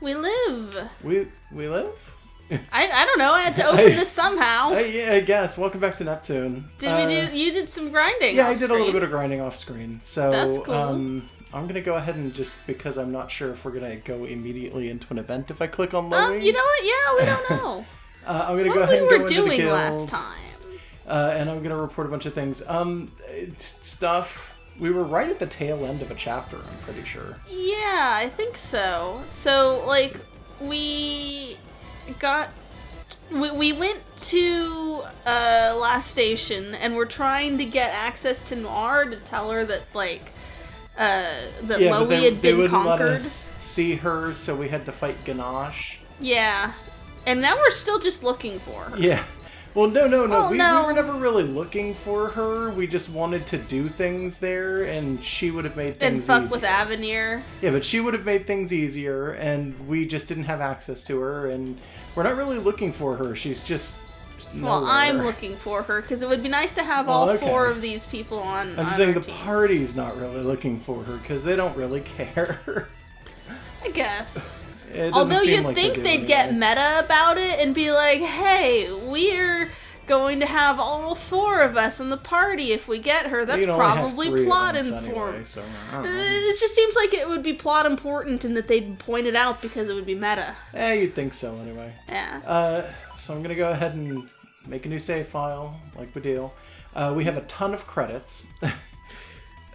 We live. We live? I don't know. I had to open this somehow. Yeah, I guess. Welcome back to Neptune. You did some grinding. Yeah, off I did screen. a little bit of grinding off screen. So that's cool. I'm gonna go ahead and just because I'm not sure if we're gonna go immediately into an event if I click on Lowy. You know what? Yeah, we don't know. I'm gonna what go ahead and we go were into the doing guild, last time. and I'm gonna report a bunch of things. Stuff. We were right at the tail end of a chapter. I'm pretty sure. Yeah, I think so. So like we went to last station and we're trying to get access to Noir to tell her that Lowy had been wouldn't conquered. Let us see her, so we had to fight Ganache. Yeah, and now we're still just looking for her. Yeah. Well, no. Well, we no. were never really looking for her. We just wanted to do things there, and she would have made things easier. And fuck with Avenir. Yeah, but she would have made things easier, and we just didn't have access to her, and we're not really looking for her. She's just nowhere. Well, I'm looking for her, because it would be nice to have all four of these people on I'm just saying the party's not really looking for her, because they don't really care. I guess. Although you'd like think they'd get meta about it and be like, hey, we're going to have all four of us in the party if we get her. That's probably plot important. Anyway, so, it just seems like it would be plot important and that they'd point it out because it would be meta. You'd think so anyway. Yeah. So I'm going to go ahead and make a new save file, like we do. We have a ton of credits.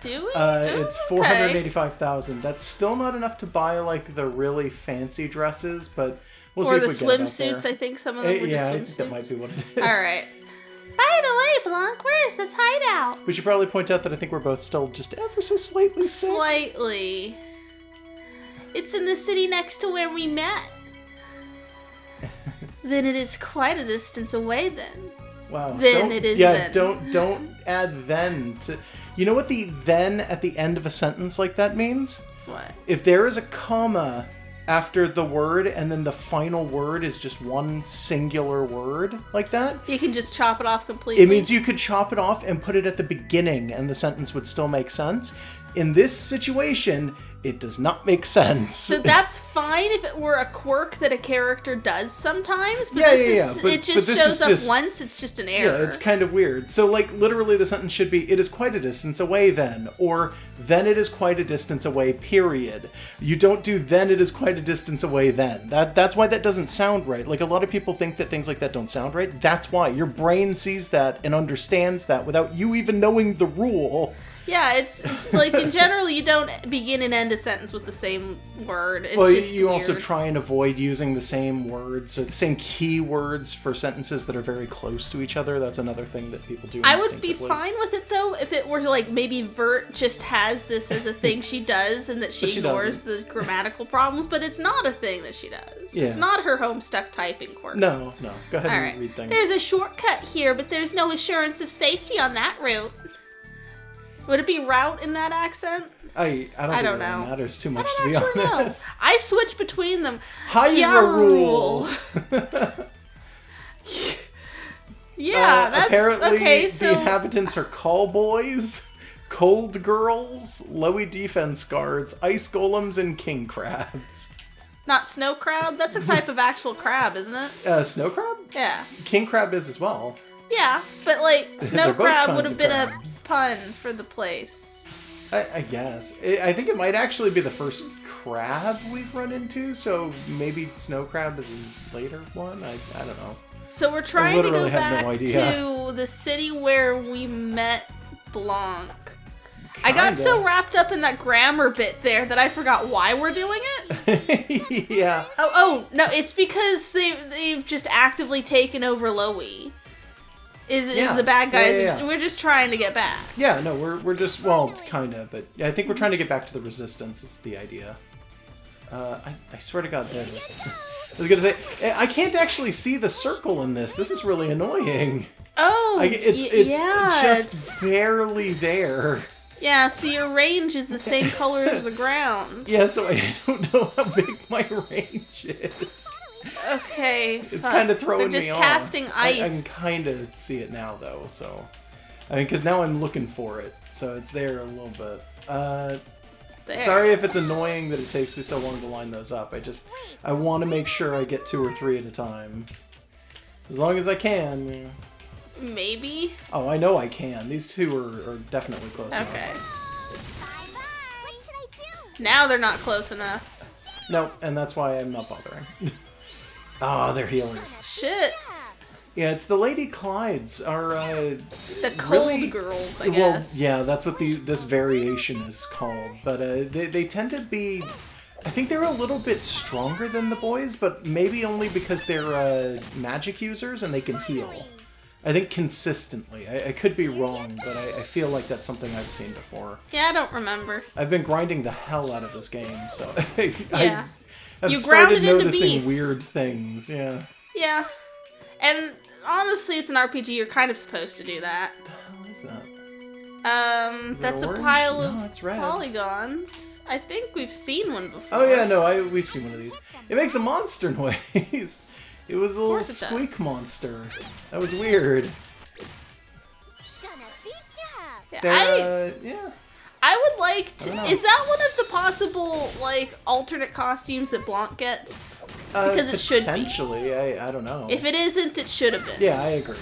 Do we? It's 485,000. That's still not enough to buy like the really fancy dresses, but we'll see if we get it out there. Or the swimsuits. I think some of them were just swimsuits. I think that might be what it is. All right. By the way, Blanc, where is this hideout? We should probably point out that I think we're both still just ever so slightly sick. Slightly. It's in the city next to where we met. Then it is quite a distance away then. Wow. Then it is then. Don't add then to... You know what the then at the end of a sentence like that means? What? If there is a comma after the word and then the final word is just one singular word like that. You can just chop it off completely? It means you could chop it off and put it at the beginning and the sentence would still make sense. In this situation, it does not make sense. So that's fine if it were a quirk that a character does sometimes, but But it just shows up once, it's just an error. Yeah, it's kind of weird. So, like, literally the sentence should be, it is quite a distance away then, or then it is quite a distance away, period. You don't do then it is quite a distance away then. That's why that doesn't sound right. Like, a lot of people think that things like that don't sound right. That's why. Your brain sees that and understands that without you even knowing the rule. Yeah, it's like, in general, you don't begin and end a sentence with the same word. It's just you weird. also try and avoid using the same words or the same keywords for sentences that are very close to each other. That's another thing that people do I would be fine with it, though, if it were like maybe Vert just has this as a thing she does and that she ignores the grammatical problems, but it's not a thing that she does. Yeah. It's not her Homestuck typing quirk. No. Go ahead and read things. There's a shortcut here, but there's no assurance of safety on that route. Would it be route in that accent? I don't know. It matters too much, to be honest. Know. I switch between them. Hyrule. Yeah, that's apparently okay. So the inhabitants are callboys, cold girls, Lowy defense guards, ice golems, and king crabs. Not snow crab? That's a type of actual crab, isn't it? Snow crab? Yeah. King crab is as well. Yeah, but like snow crab would have been crabs. A pun for the place. I guess. I think it might actually be the first crab we've run into, so maybe snow crab is a later one. I don't know. So we're trying to go back to the city where we met Blanc. I got so wrapped up in that grammar bit there that I forgot why we're doing it. Yeah. Oh no, it's because they've just actively taken over Lowy. Is the bad guys? Yeah. We're just trying to get back. Yeah, no, we're just kind of, but I think we're trying to get back to the resistance. Is the idea. I swear to God, there it is. I was gonna say I can't actually see the circle in this. This is really annoying. Oh, it's just barely there. Yeah, so your range is the same color as the ground. Yeah, so I don't know how big my range is. Okay. It's kind of throwing me off. They're just casting ice. I can kind of see it now, though, so... I mean, because now I'm looking for it, so it's there a little bit. There. Sorry if it's annoying that it takes me so long to line those up. I want to make sure I get 2 or 3 at a time. As long as I can. Yeah. Maybe? Oh, I know I can. These 2 are definitely close enough. Okay. Now they're not close enough. Nope, and that's why I'm not bothering. Oh, they're healers. Shit. Yeah, it's the Lady Clydes are the cold girls, I guess. Well, yeah, that's what this variation is called. But they tend to be, I think they're a little bit stronger than the boys, but maybe only because they're magic users and they can heal. I think consistently. I could be wrong, but I feel like that's something I've seen before. Yeah, I don't remember. I've been grinding the hell out of this game, so yeah. I've started noticing weird things. Yeah. Yeah. And honestly, it's an RPG. You're kind of supposed to do that. What the hell is that? Is that's a orange? pile No, of it's red. polygons. I think we've seen one before. Oh yeah, no, we've seen one of these. It makes a monster noise. It was a little squeak monster. That was weird. Yeah. I would like to... Is that one of the possible, like, alternate costumes that Blanc gets? Because it should be. Potentially. I don't know. If it isn't, it should have been. Yeah, I agree.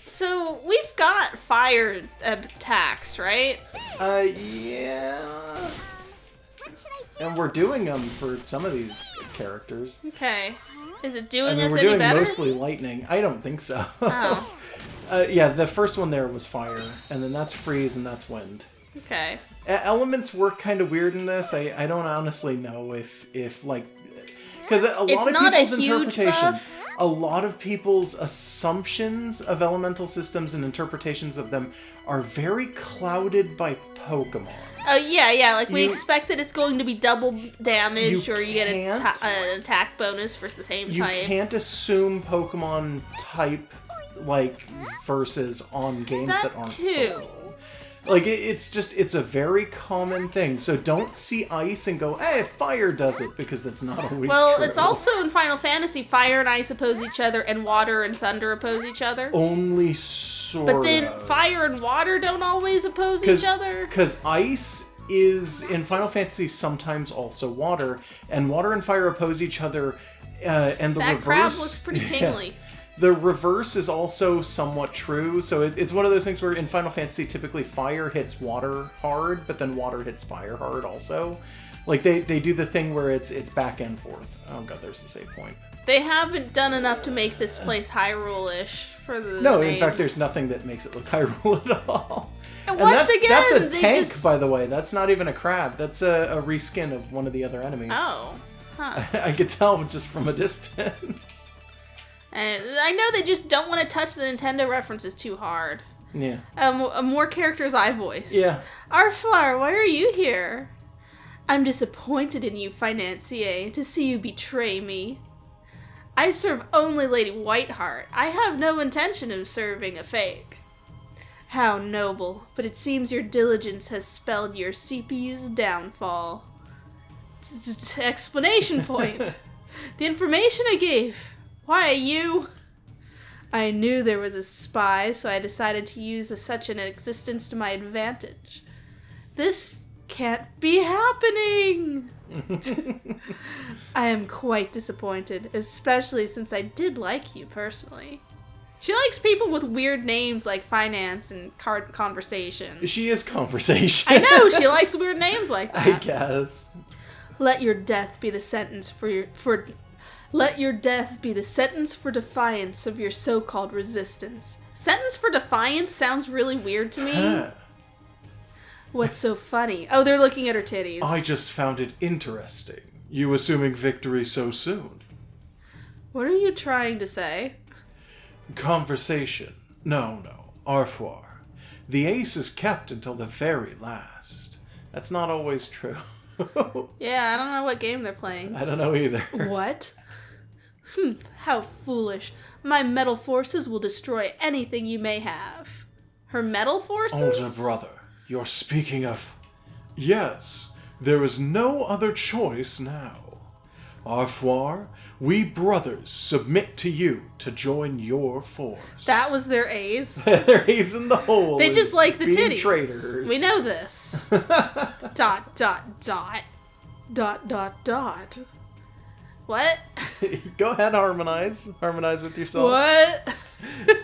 So, we've got fire attacks, right? Yeah. And we're doing them for some of these characters. Okay. Is it doing us we're any doing better? Mostly lightning. I don't think so. Oh. Yeah, the first one there was fire, and then that's freeze, and that's wind. Okay. Elements work kind of weird in this. I don't honestly know if like... Because a lot of people's interpretations, a lot of people's assumptions of elemental systems and interpretations of them are very clouded by Pokemon. Oh, yeah, like we expect that it's going to be double damage or you get an attack bonus for the same type. You can't assume Pokemon type, like, versus on games that aren't Pokemon. Like, it's a very common thing. So don't see ice and go, hey, fire does it, because that's not always Well, true. it's also in Final Fantasy, fire and ice oppose each other, and water and thunder oppose each other. Only sort of. But then fire and water don't always oppose each other. Because ice is, in Final Fantasy, sometimes also water, and water and fire oppose each other, and the reverse... That crab looks pretty tingly. Yeah. The reverse is also somewhat true, so it's one of those things where in Final Fantasy typically fire hits water hard, but then water hits fire hard also. Like they do the thing where it's back and forth. Oh god, there's the save point. They haven't done enough to make this place Hyrule-ish for the No, name. in fact, there's nothing that makes it look Hyrule at all. And that's a tank, just... by the way. That's not even a crab. That's a reskin of one of the other enemies. Oh, huh. I could tell just from a distance. And I know they just don't want to touch the Nintendo references too hard. Yeah. More characters I voiced. Yeah. Arfar, why are you here? I'm disappointed in you, financier, to see you betray me. I serve only Lady Whiteheart. I have no intention of serving a fake. How noble, but it seems your diligence has spelled your CPU's downfall. Explanation point. The information I gave. Why, you... I knew there was a spy, so I decided to use such an existence to my advantage. This can't be happening! I am quite disappointed, especially since I did like you personally. She likes people with weird names like Finance and Conversation. She is Conversation. I know, she likes weird names like that. I guess. Let your death be the sentence Let your death be the sentence for defiance of your so-called resistance. Sentence for defiance sounds really weird to me. Huh. What's so funny? Oh, they're looking at her titties. I just found it interesting. You assuming victory so soon. What are you trying to say? Conversation. No. Arfoire. The ace is kept until the very last. That's not always true. Yeah, I don't know what game they're playing. I don't know either. What? How foolish. My metal forces will destroy anything you may have. Her metal forces? Older brother, you're speaking of... Yes, there is no other choice now. Au revoir. We brothers submit to you to join your force. That was their A's. Their A's in the hole. They just like the being titties. traitors. We know this. dot, dot, dot. Dot, dot, dot. What? Go ahead, harmonize. Harmonize with yourself. What?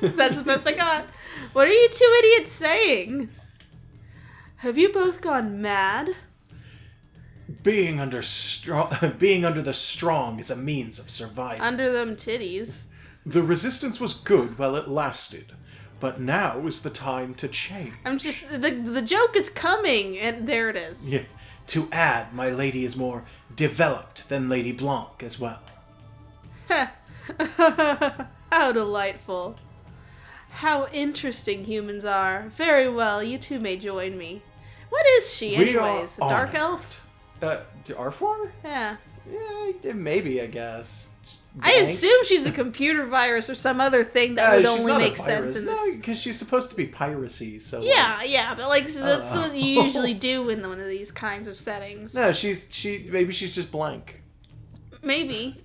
That's the best I got. What are you two idiots saying? Have you both gone mad? Being under the strong is a means of survival. Under them titties. The resistance was good while it lasted, but now is the time to change. I'm just the joke is coming, and there it is. Yeah. To add, my lady is more developed than Lady Blanc as well. How delightful. How interesting humans are. Very well, you two may join me. What is she, anyways? A dark elf? Arfor? Yeah. Yeah, maybe, I guess. I assume she's a computer virus or some other thing that would only make sense in this. No, because she's supposed to be piracy, so... Yeah, but like that's what you usually do in one of these kinds of settings. No, maybe she's just blank. Maybe.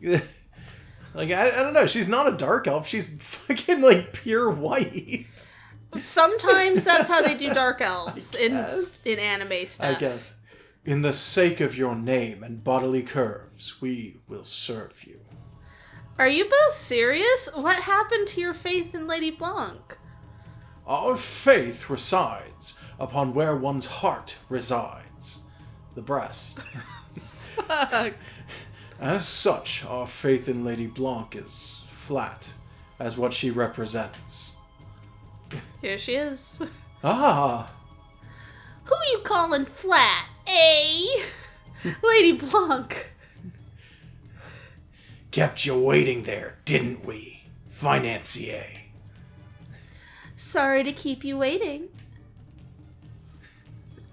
Like, I don't know, she's not a dark elf, she's fucking, like, pure white. Sometimes that's how they do dark elves in anime stuff. I guess. In the sake of your name and bodily curves, we will serve you. Are you both serious? What happened to your faith in Lady Blanc? Our faith resides upon where one's heart resides. The breast. Fuck. As such, our faith in Lady Blanc is flat, as what she represents. Here she is. Ah! Who you calling flat, eh? Lady Blanc. Kept you waiting there, didn't we, financier? Sorry to keep you waiting.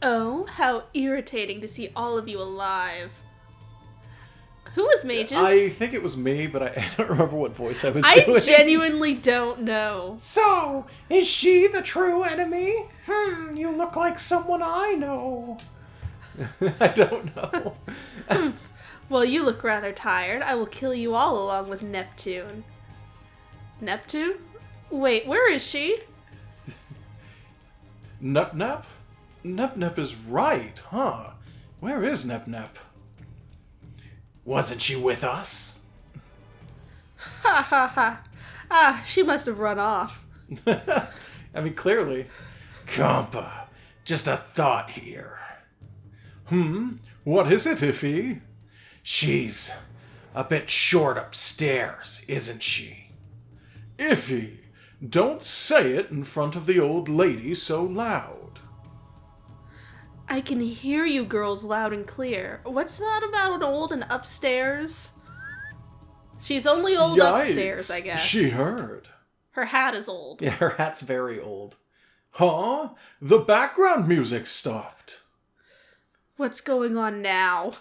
Oh, how irritating to see all of you alive. Who was Mages? I think it was me, but I don't remember what voice I was doing. I genuinely don't know. So, is she the true enemy? You look like someone I know. I don't know. Well, you look rather tired. I will kill you all along with Neptune. Neptune? Wait, where is she? Nep? Nep is right, huh? Where is Nep? Wasn't she with us? Ha ha ha. Ah, she must have run off. I mean, clearly. Compa, just a thought here. What is it, Iffy? She's a bit short upstairs, isn't she? Iffy, don't say it in front of the old lady so loud. I can hear you girls loud and clear. What's that about an old and upstairs? She's only old upstairs, I guess. She heard. Her hat is old. Yeah, her hat's very old. Huh? The background music stopped. What's going on now?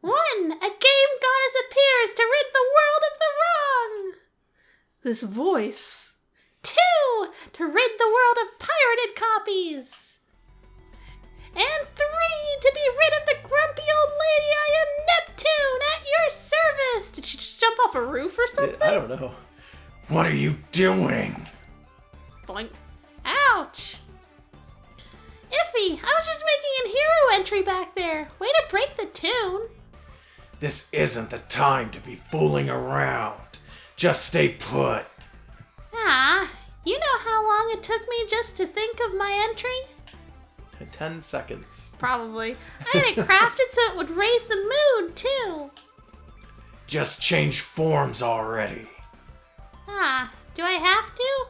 1. A game goddess appears to rid the world of the wrong. This voice. 2. To rid the world of pirated copies. And 3. To be rid of the grumpy old lady. I am Neptune at your service. Did she just jump off a roof or something? I don't know. What are you doing? Boink. Ouch. Iffy, I was just making a hero entry back there. Way to break the tune. This isn't the time to be fooling around. Just stay put. Ah, you know how long it took me just to think of my entry? 10 seconds. Probably. I had it crafted so it would raise the mood, too. Just change forms already. Ah, do I have to?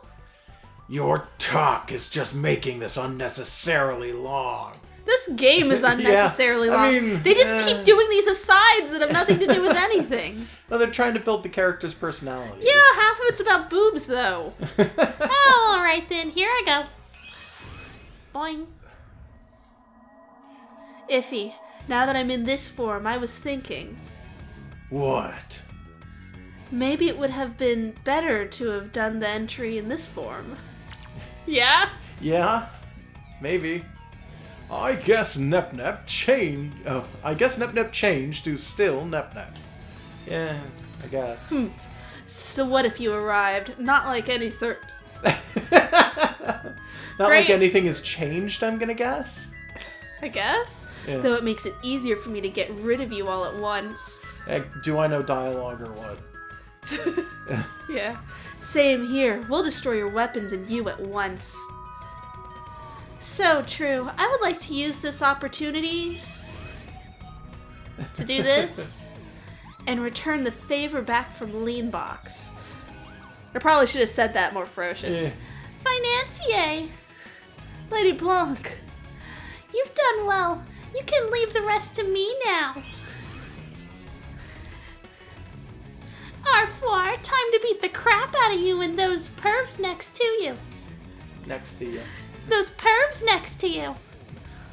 Your talk is just making this unnecessarily long. This game is unnecessarily long. I mean, they just keep doing these asides that have nothing to do with anything. No, they're trying to build the character's personality. Yeah, half of it's about boobs, though. Oh, alright then. Here I go. Boing. Iffy, now that I'm in this form, I was thinking. What? Maybe it would have been better to have done the entry in this form. Yeah? Yeah, maybe. I guess Nep changed. Oh, I guess Nep changed to still Nep. Yeah, I guess. So what if you arrived? Not like any Not like anything has changed, I'm gonna guess. I guess? Yeah. Though it makes it easier for me to get rid of you all at once. Do I know dialogue or what? Yeah. Same here. We'll destroy your weapons and you at once. So true. I would like to use this opportunity to do this and return the favor back from Leanbox. I probably should have said that more ferocious. Yeah. Financier! Lady Blanc, you've done well. You can leave the rest to me now. R4, time to beat the crap out of you and those pervs next to you. Next to you. Those pervs next to you.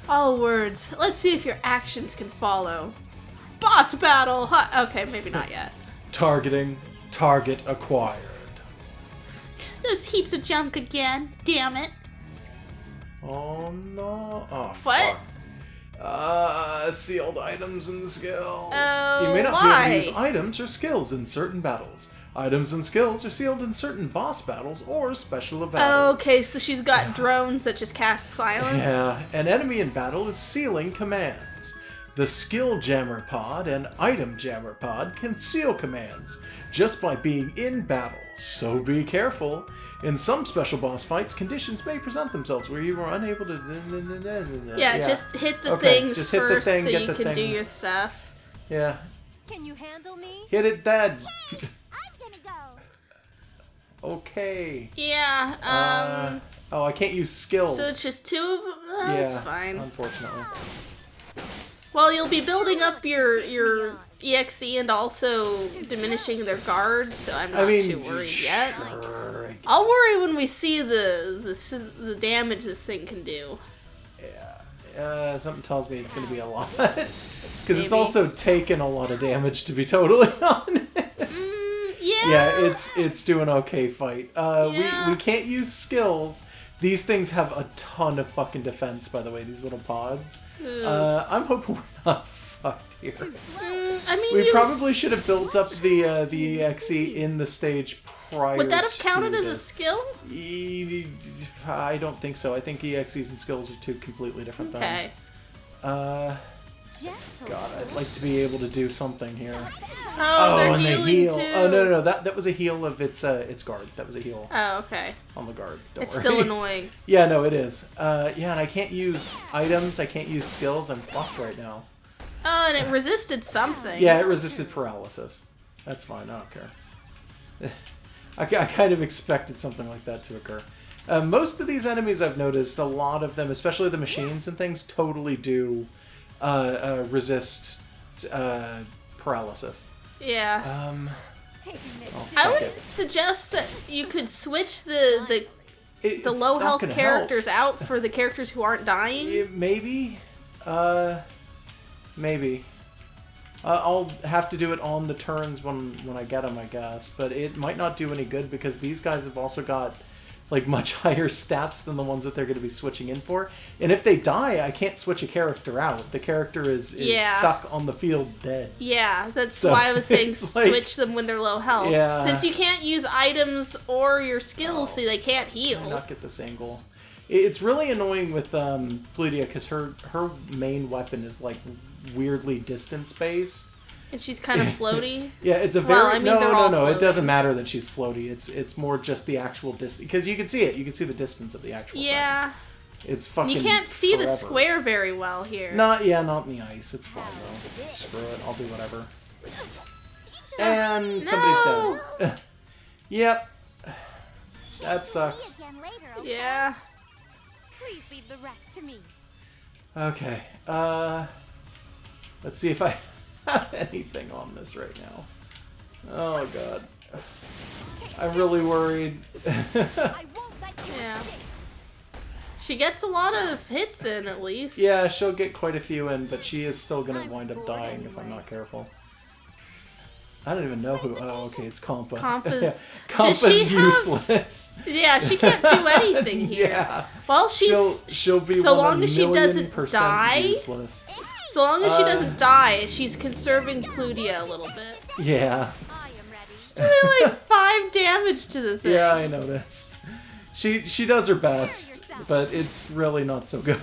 All words. Let's see if your actions can follow. Boss battle! Okay, maybe not yet. Targeting. Target acquired. Those heaps of junk again. Damn it. Oh no. Oh, What? fuck. Sealed items and skills. Oh, you may not why? be able to use items or skills in certain battles. Items and skills are sealed in certain boss battles or special events. Okay, so she's got drones that just cast silence? Yeah, an enemy in battle is sealing commands. The skill jammer pod and item jammer pod can seal commands just by being in battle, so be careful. In some special boss fights, conditions may present themselves where you are unable to... Yeah, just hit the Okay, things just hit the first thing, so get you the can do thing. your stuff. Yeah. Can you handle me? Hit it, Dad. I'm gonna go. Okay. Yeah, Oh, I can't use skills. so it's just two of them? That's fine. Unfortunately. Well, you'll be building up your EXE and also diminishing their guard, so I'm not too worried yet. Sure. I'll worry when we see the damage this thing can do. Yeah. Something tells me it's going to be a lot. Because it's Maybe. also taken a lot of damage, to be totally honest. Yeah. Yeah, it's doing okay fight. Yeah. We can't use skills. These things have a ton of fucking defense, by the way, these little pods. I'm hoping we're not fucked here. I mean, We probably should have built up the EXE in the stage prior. would that have to counted as a this. skill? I don't think so. I think EXEs and skills are two completely different Okay. things. God, I'd like to be able to do something here. Oh, they're and they healing heal. too. Oh no, that was a heal of its guard. That was a heal Oh, okay. on the guard. Don't It's worry. still annoying. Yeah, no, it is. Yeah, and I can't use items. I can't use skills. I'm fucked right now. Oh, and it resisted something. Yeah, it resisted paralysis. That's fine. I don't care. I kind of expected something like that to occur. Most of these enemies I've noticed, a lot of them, especially the machines and things, totally do resist paralysis. Yeah. I I would suggest that you could switch the low health characters out for the characters who aren't dying. Maybe. Maybe. I'll have to do it on the turns when I get them, I guess. But it might not do any good because these guys have also got like much higher stats than the ones that they're going to be switching in for. And if they die, I can't switch a character out. The character is stuck on the field dead. Yeah, that's So, why I was saying it's like- switch them when they're low health. Yeah. Since you can't use items or your skills, so they can't Can I heal. not get this angle? It's really annoying with Pledia because her main weapon is like weirdly distance based. And she's kind of floaty. Yeah, it's a very Well, I mean, they're all no. It floating. doesn't matter that she's floaty. It's more just the actual distance because you can see it. You can see the distance of the actual. Yeah. Thing. It's fucking. You can't see the forever. square very well here. Not in the ice. It's fine though. Screw it. I'll do whatever. And somebody's dead. Yep. That sucks. Yeah. Please leave the rest to me. Okay. Let's see if I have anything on this right now. Oh god. I'm really worried. I won't let you Yeah. escape. She gets a lot of hits in, at least. Yeah, she'll get quite a few in, but she is still gonna wind up dying if I'm not careful. I don't even know who. Oh, okay, it's Compa. Compa's... Compa's Does she have- useless. Yeah, she can't do anything here. Yeah. Well, She'll be so 1 long as she doesn't 1,000,000% die. useless. So long as she doesn't die, she's conserving Plutia a little bit. Yeah. I am ready. She's doing like 5 damage to the thing. Yeah, I noticed. She does her best, but it's really not so good.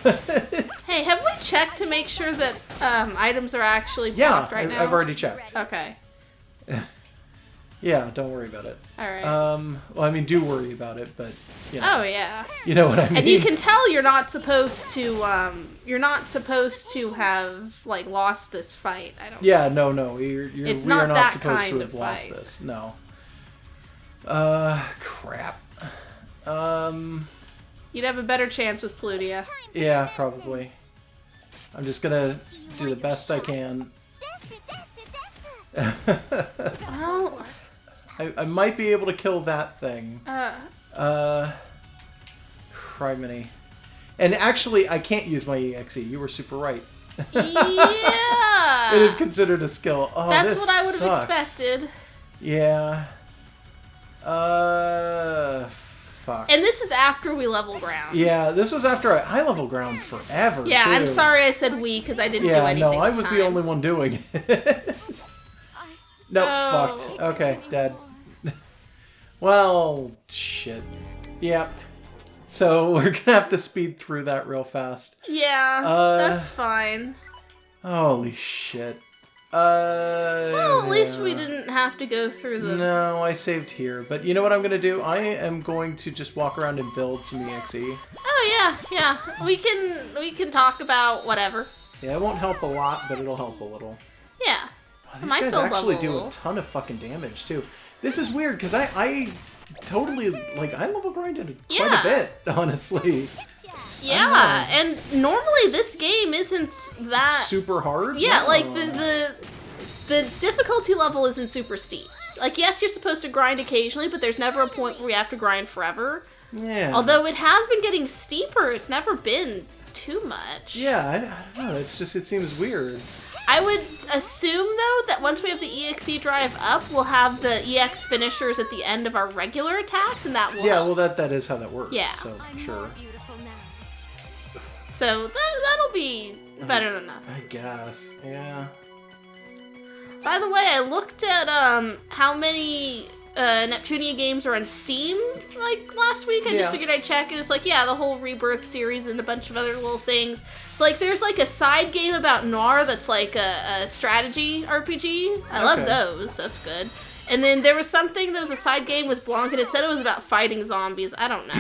Hey, have we checked to make sure that items are actually blocked right now? I've already checked. Okay. Yeah, don't worry about it. All right. Well, I mean, do worry about it, but you know, Oh yeah. you know what I mean. And you can tell you're not supposed to have like lost this fight. I don't. Yeah, no, It's we not are not that supposed kind to of have lost fight. this. No. Crap. You'd have a better chance with Plutia. Yeah, probably. I'm just gonna do the best I can. Well, I might be able to kill that thing. Criminy. And actually, I can't use my EXE. You were super right. yeah. It is considered a skill. Oh, That's this what I would have sucks. expected. Yeah. Fuck. And this is after we level ground. Yeah, this was after I level ground forever. Yeah, too. I'm sorry I said we because I didn't do Yeah, anything. no, I this was time. the only one doing it. Nope, Oh. fucked. Okay, dead. Well, shit. Yep. So we're gonna have to speed through that real fast. Yeah, that's fine. Holy shit. Well, at least we didn't have to go through the... No, I saved here. But you know what I'm gonna do? I am going to just walk around and build some EXE. Oh, yeah. We can talk about whatever. Yeah, it won't help a lot, but it'll help a little. Yeah. Wow, I these might guys build actually level a do a little. ton of fucking damage, too. This is weird, because I totally, like, I level grinded quite Yeah. a bit, honestly. Yeah, and normally this game isn't that... Super hard? Yeah, No. like the difficulty level isn't super steep. Like, yes, you're supposed to grind occasionally, but there's never a point where you have to grind forever. Yeah. Although it has been getting steeper, it's never been too much. Yeah, I don't know, it's just, it seems weird. I would assume, though, that once we have the EXE drive up, we'll have the EX finishers at the end of our regular attacks, and that will Yeah, help. well, that is how that works, Yeah. so, I'm sure. more beautiful now. So that'll be better than nothing. I guess, yeah. By the way, I looked at how many Neptunia games are on Steam like last week. I just Yeah. figured I'd check, and it's like, yeah, the whole Rebirth series and a bunch of other little things. It's like there's like a side game about Noir that's like a strategy RPG. I love Okay. those. That's good. And then there was something that was a side game with Blanc, and it said it was about fighting zombies. I don't know.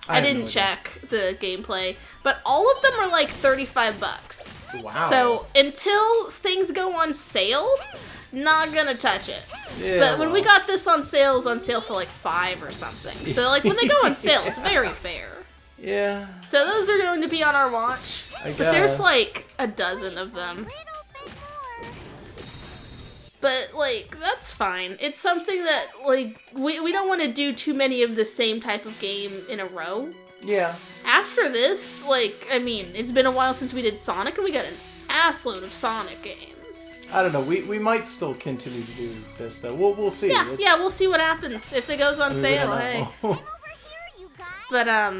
I have no didn't idea. check the gameplay, but all of them are like $35. Wow. So until things go on sale, not gonna touch it. Yeah, But when we well. got this on sale, it was on sale for like $5 or something. So like when they go on sale, it's very fair. Yeah, So those are going to be on our watch. I But there's guess. like a dozen of them. But like that's fine. It's something that like we don't want to do too many of the same type of game in a row. yeah. After this, like, I mean, it's been a while since we did Sonic, and we got an assload of Sonic games. I don't know, we might still continue to do this, though. We'll see. Yeah, It's- yeah, we'll see what happens. If it goes on I mean, sale, we hey. don't know. Over here, you guys. But, yeah.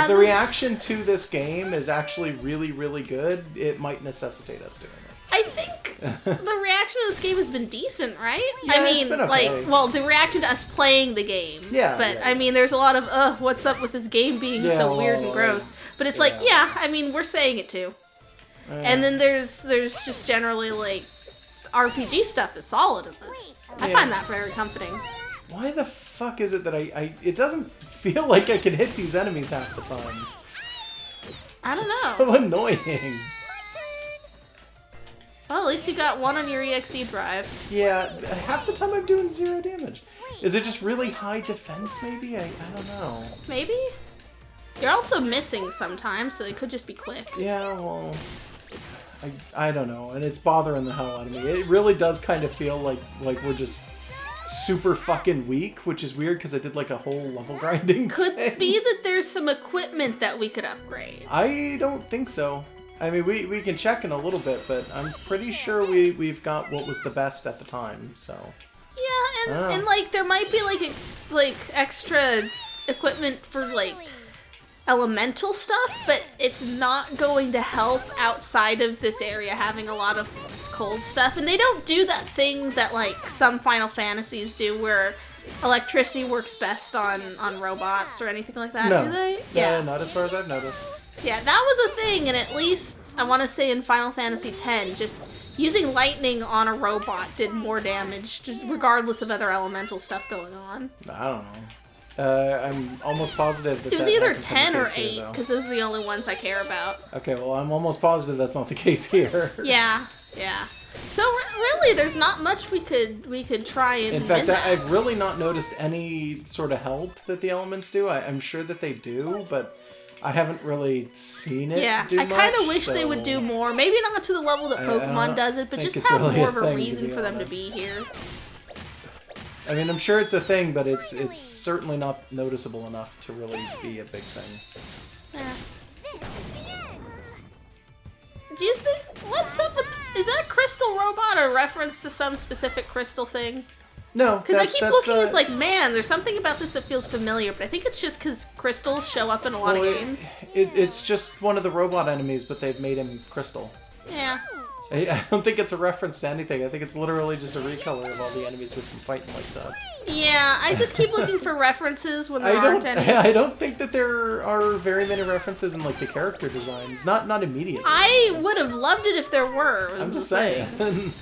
If the this- reaction to this game is actually really, really good, it might necessitate us doing it. I think the reaction to this game has been decent, right? Yeah, I it's mean, been okay. like, well, the reaction to us playing the game. Yeah, But, yeah, I mean, there's a lot of, what's up with this game being Yeah, so weird well, and gross. But it's like, yeah. yeah, I mean, we're saying it too. And then there's just generally, like, RPG stuff is solid in this. I Yeah. find that very comforting. Why the fuck is it that I it doesn't feel like I can hit these enemies half the time? I don't know. So annoying. Well, at least you got one on your EXE drive. Yeah, half the time I'm doing 0 damage. Is it just really high defense, maybe? I don't know. Maybe? You're also missing sometimes, so it could just be quick. Yeah, well... I don't know, and it's bothering the hell out of me. It really does kind of feel like we're just super fucking weak, which is weird because I did like a whole level grinding Could thing. be that there's some equipment that we could upgrade. I don't think so. I mean, we can check in a little bit, but I'm pretty sure we've got what was the best at the time, so... Yeah, and like, there might be, like extra equipment for, like, elemental stuff, but it's not going to help outside of this area having a lot of cold stuff. And they don't do that thing that, like, some Final Fantasies do where electricity works best on robots or anything like that, no. do they? Yeah, not as far as I've noticed. Yeah, that was a thing, and at least, I want to say in Final Fantasy X, just using lightning on a robot did more damage, just regardless of other elemental stuff going on. I don't know. I'm almost positive that it was that either hasn't been 10 the or case here, 8, because those are the only ones I care about. Okay, well, I'm almost positive that's not the case here. Yeah. So really, there's not much we could try and In fact, win I've really not noticed any sort of help that the elements do. I'm sure that they do, but I haven't really seen it do I kind of much, wish they would do more. Maybe not to the level that Pokemon does it, but just it's have really more a of a thing, reason to be for them to honest. be here. I mean, I'm sure it's a thing, but it's certainly not noticeable enough to really be a big thing. Yeah. Do you think... What's up with... Is that Crystal Robot a reference to some specific crystal thing? No, Because I keep looking, it's like, man, there's something about this that feels familiar, but I think it's just because crystals show up in a lot of games. It's just one of the robot enemies, but they've made him crystal. Yeah. I don't think it's a reference to anything. I think it's literally just a recolor of all the enemies we've been fighting like that. Yeah, I just keep looking for references when there aren't any. I don't think that there are very many references in like the character designs. Not immediately. I would have loved it if there were. I'm just saying.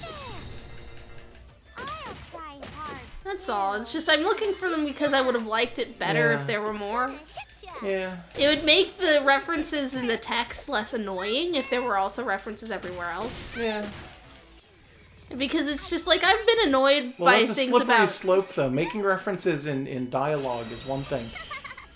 That's all. It's just I'm looking for them because I would have liked it better if there were more. Yeah. It would make the references in the text less annoying if there were also references everywhere else. Yeah. Because it's just like I've been annoyed Well, by that's a things slippery about slope, though. Making references in dialogue is one thing.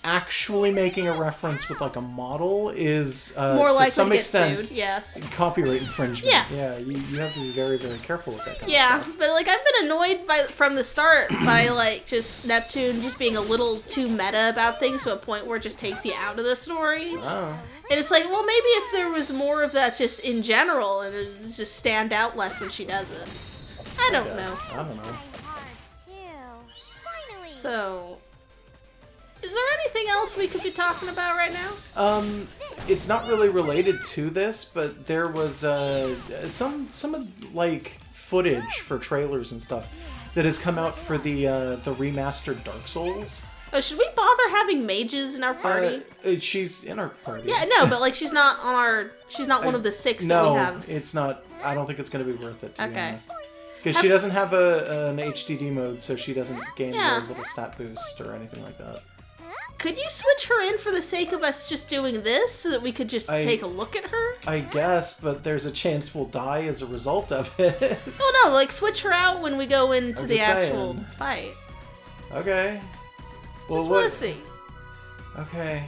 Actually making a reference with like a model is more to likely some to get extent sued. Yes. copyright infringement. Yeah. You have to be very, very careful with that kind of Yeah, stuff. but like I've been annoyed from the start by like just Neptune just being a little too meta about things to a point where it just takes you out of the story. Oh. And it's like, well, maybe if there was more of that just in general, and it would just stand out less when she does it. I don't know. I don't know. So, is there anything else we could be talking about right now? It's not really related to this, but there was some like footage for trailers and stuff that has come out for the remastered Dark Souls. Oh, should we bother having mages in our party? She's in our party. Yeah, no, but like she's not on our. She's not one of the 6 that we have. No, it's not. I don't think it's going to be worth it. To be Okay. honest. Because she doesn't have an HDD mode, so she doesn't gain Yeah. a little stat boost or anything like that. Could you switch her in for the sake of us just doing this, so that we could just take a look at her? I guess, but there's a chance we'll die as a result of it. Oh no, like switch her out when we go into I'm the just actual saying. fight. Okay. Well, Just want to see. Okay.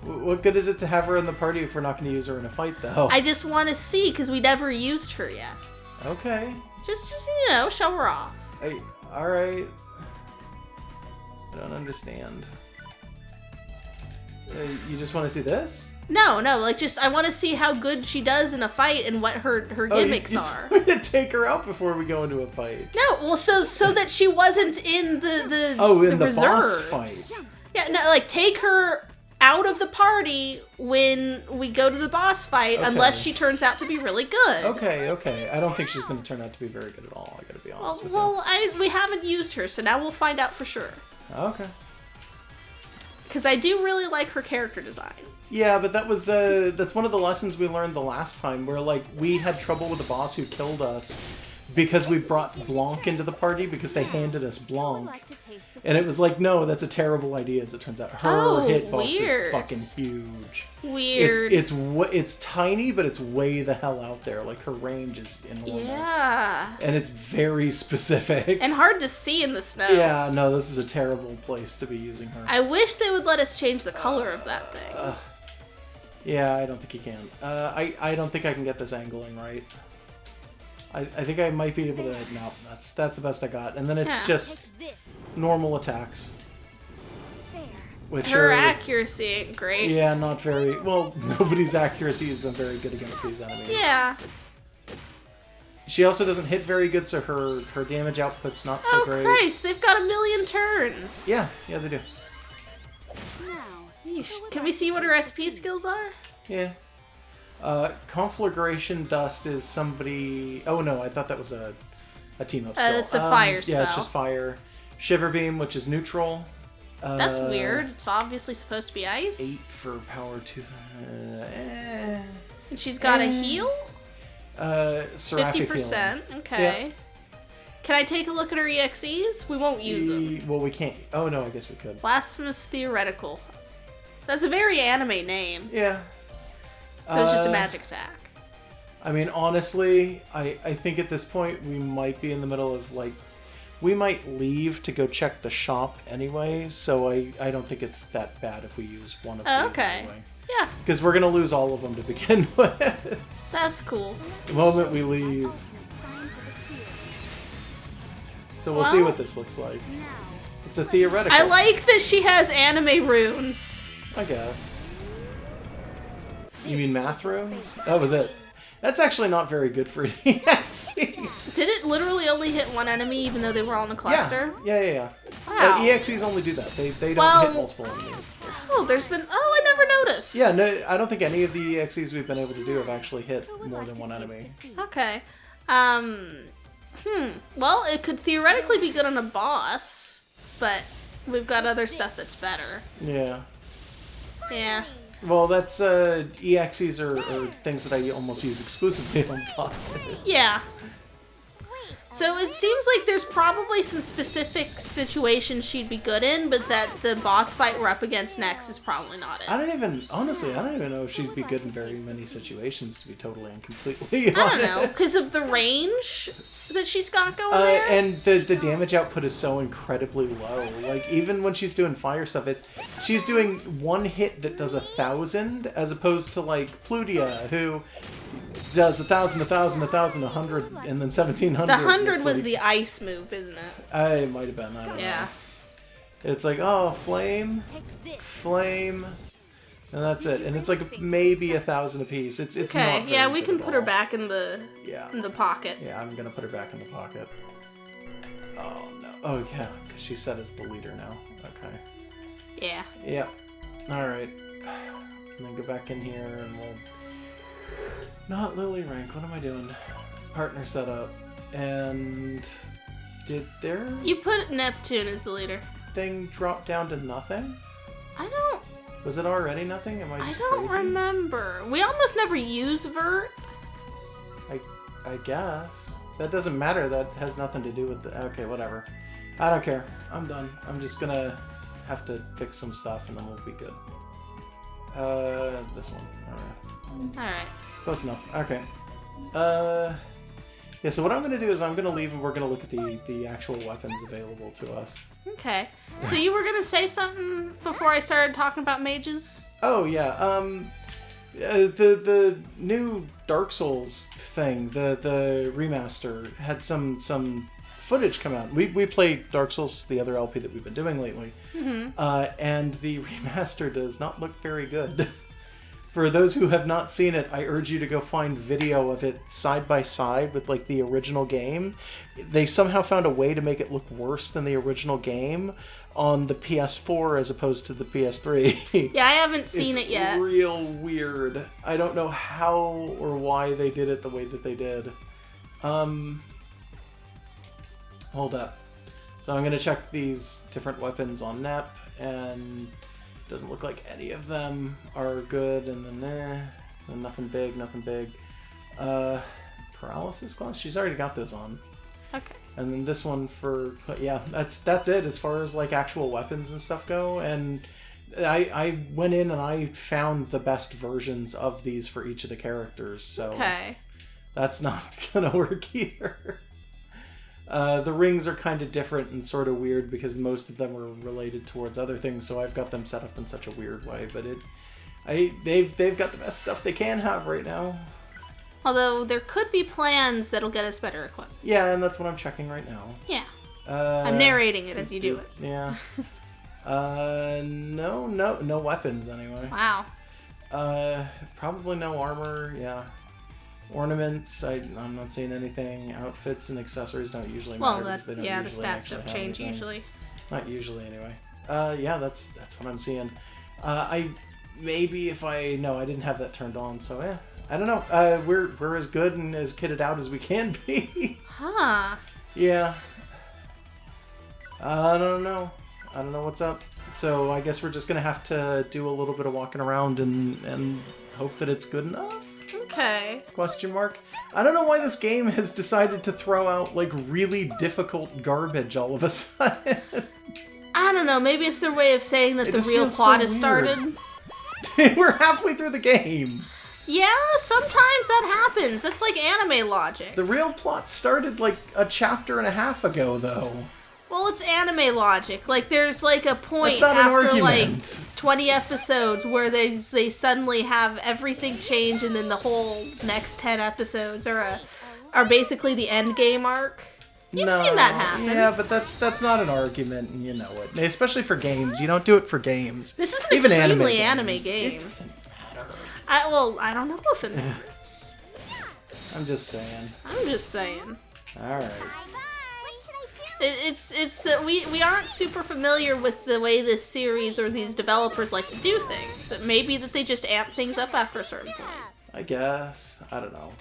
What good is it to have her in the party if we're not going to use her in a fight, though? I just want to see, because we never used her yet. Okay. Just you know, show her off. Alright. I don't understand. You just want to see this? No, like just I want to see how good she does in a fight and what her gimmicks are. You told me to take her out before we go into a fight. No, well, so that she wasn't in the in the reserves. boss fight. Yeah, no, like take her out of the party when we go to the boss fight, Okay. unless she turns out to be really good. Okay. I don't think she's going to turn out to be very good at all. I gotta be honest with you. We haven't used her, so now we'll find out for sure. Okay. Because I do really like her character design. Yeah, but that was that's one of the lessons we learned the last time, where like we had trouble with the boss who killed us because we brought Blanc into the party because they handed us Blanc, and it was like, no, that's a terrible idea. As it turns out, her hitbox is fucking huge. Weird. It's tiny, but it's way the hell out there. Like her range is enormous. Yeah. And it's very specific. And hard to see in the snow. Yeah, no, this is a terrible place to be using her. I wish they would let us change the color of that thing. Yeah, I don't think you can. I don't think I can get this angling right. I think I might be able to... No, that's the best I got. And then it's just normal attacks. which Her are... accuracy ain't great. Yeah, not very... Well, nobody's accuracy has been very good against these enemies. Yeah. She also doesn't hit very good, so her damage output's not so great. Oh, Christ, they've got a million turns. Yeah, they do. Now, Yeesh. Can we see what her SP skills are? Yeah. Conflagration Dust is somebody... Oh, no, I thought that was a team-up skill. It's a fire spell. Yeah, it's just fire. Shiver Beam, which is neutral. That's weird. It's obviously supposed to be ice. 8 for power 2. And she's got a heal? Seraphic 50%. Okay. Yeah. Can I take a look at her EXEs? We won't use them. Well, we can't. Oh, no, I guess we could. Blasphemous Theoretical. That's a very anime name. Yeah. So it's just a magic attack. I mean, honestly, I think at this point we might be in the middle of, like, we might leave to go check the shop anyway, so I don't think it's that bad if we use one of these Okay. anyway. Yeah, Because we're going to lose all of them to begin with. that's cool. The moment we leave. ultimate signs of the field. So we'll see Well- what this looks like. Now, It's a theoretical. I like that she has anime runes. I guess. You mean math runes? That was it. That's actually not very good for EXE. Did it literally only hit one enemy even though they were all in a cluster? Yeah. Wow. EXEs only do that. They don't Well- hit multiple enemies. Oh, there's been... Oh, I never noticed. Yeah, no, I don't think any of the EXEs we've been able to do have actually hit more than one enemy. Okay. Well, it could theoretically be good on a boss, but we've got other stuff that's better. Yeah. Yeah. Well, that's, EXEs are things that I almost use exclusively on bosses. Yeah. So it seems like there's probably some specific situations she'd be good in, but that the boss fight we're up against next is probably not it. Honestly, I don't even know if she'd be good in very many situations, to be totally and completely honest. I don't know, because of the range that she's got going there. And the damage output is so incredibly low. Like, even when she's doing fire stuff, she's doing one hit that does 1,000, as opposed to, like, Plutia, who does 1,000, 1,000, 1,000, 100, and then 1,700. The 100 It's was like- the ice move, isn't it? It might have been, I don't know. Yeah. It's like, oh, flame, and that's it. And it's like maybe 1,000 apiece. It's not Okay, very yeah, we good can at put her all. back in the Yeah. pocket. Yeah, I'm gonna put her back in the pocket. Oh, no. Oh, yeah, because she's set as the leader now. Okay. Yeah. Yeah. Alright. And then go back in here and we'll... Not Lily rank. What am I doing? Partner setup. And... Did their You put Neptune as the leader. thing drop down to nothing? I don't Was it already nothing? Am I I just don't crazy? remember. We almost never use Vert. I guess. That doesn't matter. That has nothing to do with the... Okay, whatever. I don't care. I'm done. I'm just gonna have to fix some stuff and then we'll be good. This one. Alright. Alright. Close enough. Okay. Yeah, so what I'm gonna do is I'm gonna leave and we're gonna look at the actual weapons available to us. Okay. So you were gonna say something before I started talking about mages? Oh, yeah, the new Dark Souls thing, the remaster, had some footage come out. We played Dark Souls, the other LP that we've been doing lately, and the remaster does not look very good. For those who have not seen it, I urge you to go find video of it side by side with, like, the original game. They somehow found a way to make it look worse than the original game on the PS4 as opposed to the PS3. Yeah, I haven't seen it yet. It's real weird. I don't know how or why they did it the way that they did. Hold up. So I'm gonna check these different weapons on NEP, and doesn't look like any of them are good, and then nothing big. Paralysis class? She's already got those on. Okay. And then this one for... Yeah, that's it as far as, like, actual weapons and stuff go. And I went in and I found the best versions of these for each of the characters, so... Okay. That's not gonna work either. The rings are kind of different and sort of weird because most of them are related towards other things, so I've got them set up in such a weird way. But they've got the best stuff they can have right now. Although there could be plans that'll get us better equipped. Yeah, and that's what I'm checking right now. Yeah. I'm narrating it as you do it. Yeah. No weapons anyway. Wow. Probably no armor, yeah. Ornaments, I'm not seeing anything. Outfits and accessories don't usually matter. Well, because they don't the usually stats actually don't have change anything. usually. Not usually, anyway. Yeah, that's what I'm seeing. I didn't have that turned on, so yeah. I don't know. We're as good and as kitted out as we can be. Huh. Yeah. I don't know what's up. So I guess we're just gonna have to do a little bit of walking around and hope that it's good enough? Okay. Question mark. I don't know why this game has decided to throw out like really difficult garbage all of a sudden. I don't know. Maybe it's their way of saying that It the just real feels plot so has started. We're halfway through the game. Yeah, sometimes that happens. That's like anime logic. The real plot started like a chapter and a half ago, though. Well, it's anime logic. Like, there's like a point That's not an after like argument. 20 episodes where they suddenly have everything change, and then the whole next 10 episodes are basically the end game arc. You've seen that happen. Yeah, but that's not an argument, and you know it. Especially for games. You don't do it for games. This is an Even extremely anime anime game. It doesn't matter. I don't know if it matters. I'm just saying. Alright. It's that we aren't super familiar with the way this series or these developers like to do things. It may be that they just amp things up after a certain point. I guess. I don't know.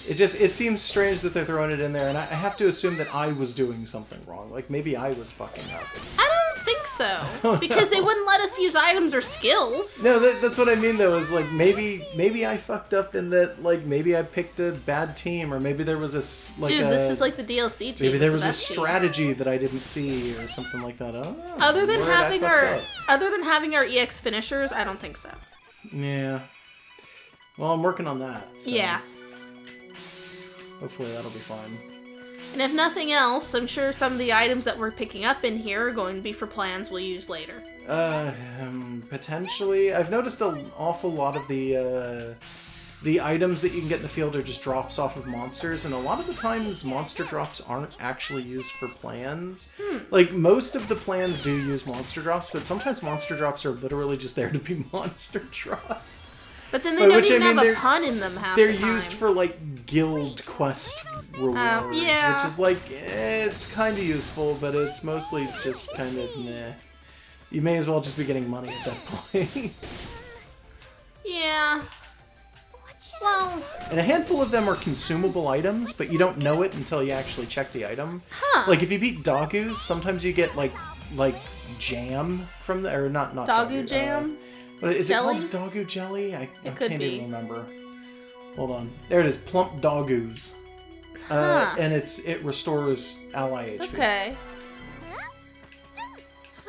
It seems strange that they're throwing it in there, and I have to assume that I was doing something wrong. Like, maybe I was fucking up. I don't think so. Because they wouldn't let us use items or skills. No, that's what I mean, though, is, like, maybe I fucked up in that, like, maybe I picked a bad team, or maybe there was this is like the DLC team. Maybe there It's was the a best team. strategy that I didn't see, or something like that. I don't know. Other than Where I fucked having our EX finishers, I don't think so. up. Yeah. Well, I'm working on that. So Yeah. hopefully that'll be fine. And if nothing else, I'm sure some of the items that we're picking up in here are going to be for plans we'll use later. Potentially. I've noticed an awful lot of the items that you can get in the field are just drops off of monsters, and a lot of the times monster drops aren't actually used for plans. Like, most of the plans do use monster drops, but sometimes monster drops are literally just there to be monster drops. But then they don't even have a they're- pun in them half the They're time. used for, like, guild quest rewards, yeah. which is, like, it's kind of useful, but it's mostly just kind of meh. You may as well just be getting money at that point. Yeah. Well, And a handful of them are consumable items, but you don't know it until you actually check the item. Huh. Like, if you beat Dogus, sometimes you get, like jam from the... Or not Dogu jam? What is Jelly? it called? Dogu jelly? I could can't be. even remember. Hold on. There it is. Plump Dogus. And it restores ally HP. okay.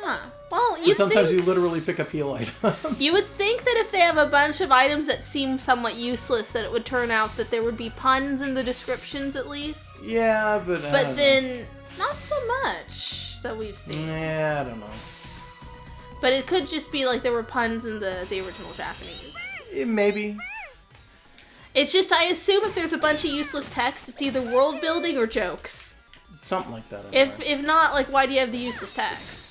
Huh. Well, So you sometimes think... you literally pick up heal items. You would think that if they have a bunch of items that seem somewhat useless, that it would turn out that there would be puns in the descriptions at least. Yeah, but... But then, not so much that we've seen. Yeah, I don't know. But it could just be like there were puns in the original Japanese. Maybe. It's just, I assume if there's a bunch of useless text, it's either world building or jokes. Something like that. Anyway. If not, like, why do you have the useless text?